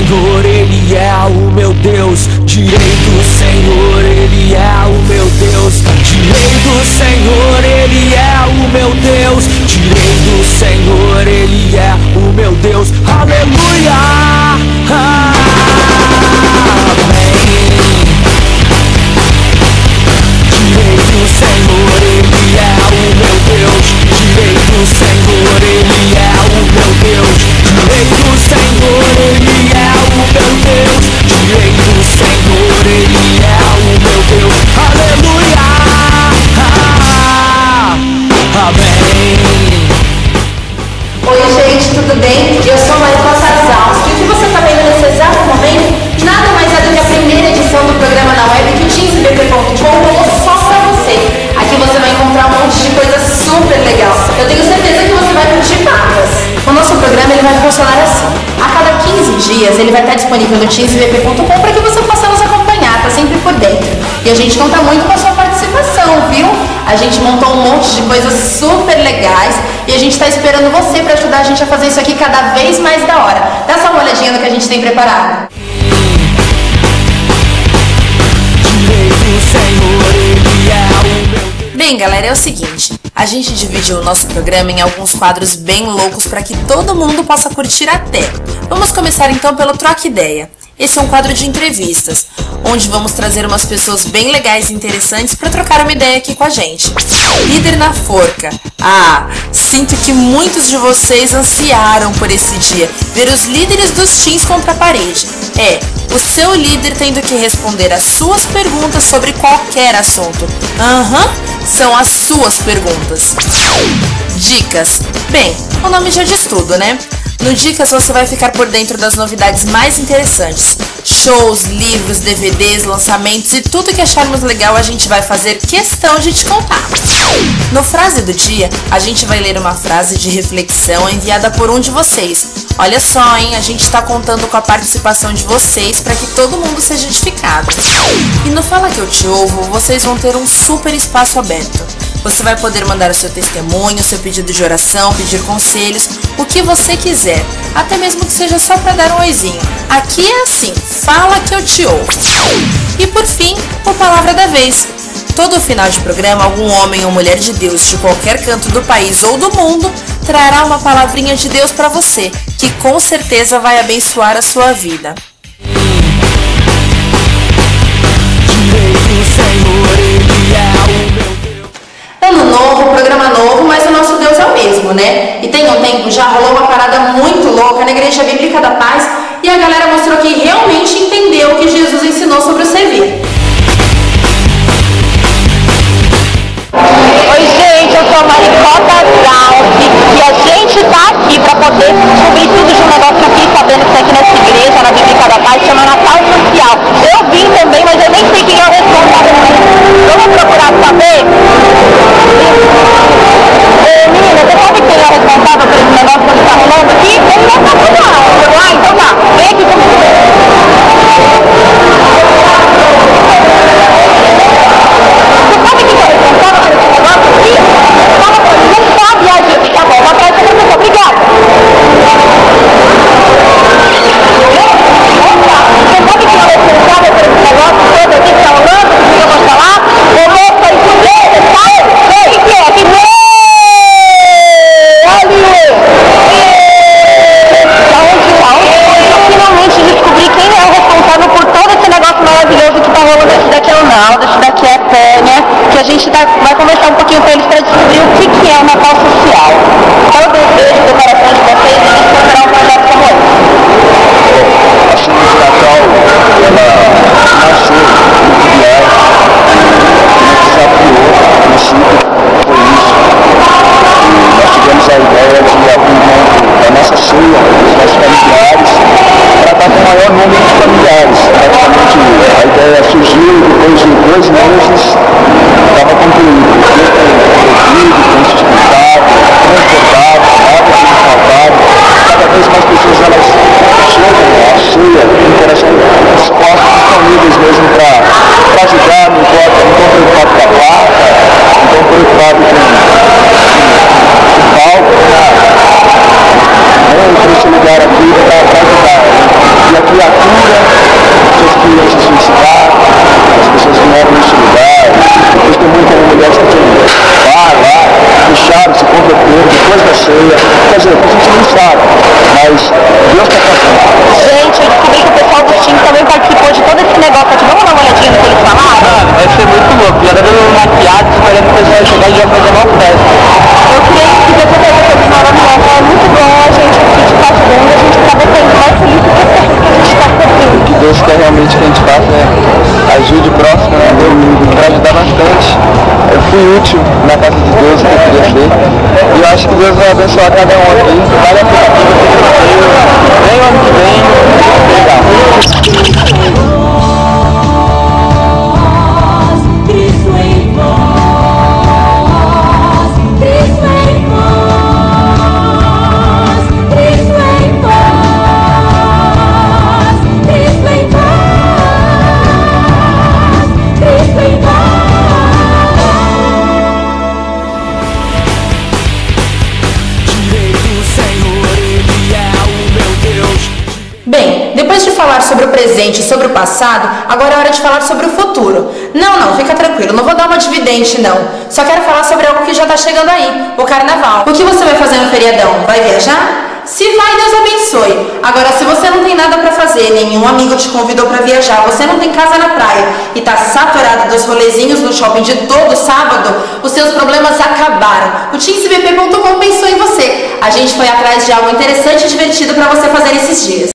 Senhor, Ele é o meu Deus. Direi do Senhor, Ele é o meu Deus. Direi do Senhor, Ele é o meu Deus. Direi do Senhor, Ele é o meu Deus. Aleluia, amém. Direi do Senhor, Ele é o meu Deus. Direi do Senhor, Ele é o meu Deus. Direi do Senhor, Ele é o meu Deus. Direi do Senhor, Ele é o meu Deus. Aleluia, amém. Oi gente, tudo bem? Eu sou Maricó Sarzalski. O que você está vendo nesse exato momento nada mais é do que a primeira edição do programa na web que o teamsbp.com rolou só pra você. Aqui você vai encontrar um monte de coisa super legal. Eu tenho certeza que você vai curtir papas. O nosso programa ele vai funcionar assim. A cada 15 dias ele vai estar disponível no teamsbp.com para que você possa nos acompanhar, tá sempre por dentro. E a gente conta muito com a sua participação, viu? A gente montou um monte de coisas super legais e a gente está esperando você para ajudar a gente a fazer isso aqui cada vez mais da hora. Dá só uma olhadinha no que a gente tem preparado. Bem, galera, é o seguinte, a gente dividiu o nosso programa em alguns quadros bem loucos para que todo mundo possa curtir até. Vamos começar então pelo Troca Ideia. Esse é um quadro de entrevistas, onde vamos trazer umas pessoas bem legais e interessantes para trocar uma ideia aqui com a gente. Líder na forca. Ah, sinto que muitos de vocês ansiaram por esse dia, ver os líderes dos teams contra a parede. O seu líder tendo que responder as suas perguntas sobre qualquer assunto. São as suas perguntas. Dicas. Bem, o nome já diz tudo, né? No Dicas você vai ficar por dentro das novidades mais interessantes. Shows, livros, DVDs, lançamentos e tudo que acharmos legal a gente vai fazer questão de te contar. No Frase do Dia, a gente vai ler uma frase de reflexão enviada por um de vocês. Olha só, hein? A gente está contando com a participação de vocês para que todo mundo seja edificado. E no Fala Que Eu Te Ouvo, vocês vão ter um super espaço aberto. Você vai poder mandar o seu testemunho, seu pedido de oração, pedir conselhos, o que você quiser, até mesmo que seja só para dar um oizinho. Aqui é assim, Fala Que Eu Te Ouvo. E por fim, o Palavra da Vez. Todo final de programa, algum homem ou mulher de Deus de qualquer canto do país ou do mundo trará uma palavrinha de Deus para você, que com certeza vai abençoar a sua vida. Ano novo, programa novo, mas o nosso Deus é o mesmo, né? E tem um tempo já rolou uma parada muito louca na Igreja Bíblica da Paz e a galera mostrou que realmente entendeu o que Jesus ensinou sobre o servir. Oi gente, eu sou a Maricó Sarzalski e a gente tá aqui para poder descobrir tudo de um negócio que eu fiquei sabendo que tá aqui nessa igreja, na Bíblica da Paz, chama Natal Social. Eu vim também, mas eu nem sei quem é o responsável. Vamos procurar saber? Menina, você sabe quem é o responsável por esse negócio que está rolando aqui? Ele não tá por lá. Então tá, vem aqui comigo. Você sabe quem é o responsável por esse negócio aqui? Fala pra mim, não sabe, a gente, tá bom, vai pra essa pessoa, obrigada. Você sabe quem é o responsável por esse negócio todo aqui que tá rolando? Que eu vou falar? Ô moça, isso dele, sai, vem, que é, que vem! Eu finalmente descobri quem é o responsável por todo esse negócio maravilhoso que tá rolando. Esse daqui é o Naldo, esse daqui é a Tânia, que a gente vai conversar um pouquinho com eles para descobrir o que é o Natal Social. Qual é o desejo do coração de vocês de superar um projeto como esse? Acho que esse Natal, ela nasceu muito viagem, desafiou o princípio, foi isso. E nós tivemos a ideia de abrir mão da nossa ceia, dos nossos familiares, para estar com o maior número de familiares. Praticamente a ideia surgiu depois de 2 meses, estava concluído. Tem sustentado, transportado, água sendo faltado. Cada vez mais pessoas elas chegam à ceia com o coração dispostos, disponíveis mesmo para ajudar, não estão preocupados com a placa, não estão preocupados com o palco, para esse lugar aqui para ajudar. E aqui a gente vai fazer uma festa. Eu queria que depois da eleição maravilhosa, é muito bom a gente aqui de Pato Branco, a gente acaba tendo mais feliz do que a gente está cobrindo. O que Deus quer realmente que a gente faça é ajude o próximo, né? Para ajudar bastante. Eu fui útil na casa de Deus, que eu queria ser. E eu acho que Deus vai abençoar cada um aqui. Vale a pena que vem o ano que vem. Legal. Bem, depois de falar sobre o presente e sobre o passado, agora é hora de falar sobre o futuro. Não, fica tranquilo, não vou dar uma dividente não. Só quero falar sobre algo que já tá chegando aí, o carnaval. O que você vai fazer no feriadão? Vai viajar? Se vai, Deus abençoe. Agora, se você não tem nada pra fazer, nenhum amigo te convidou pra viajar, você não tem casa na praia e tá saturado dos rolezinhos no shopping de todo sábado, os seus problemas acabaram. O TeamCBP.com pensou em você. A gente foi atrás de algo interessante e divertido pra você fazer esses dias.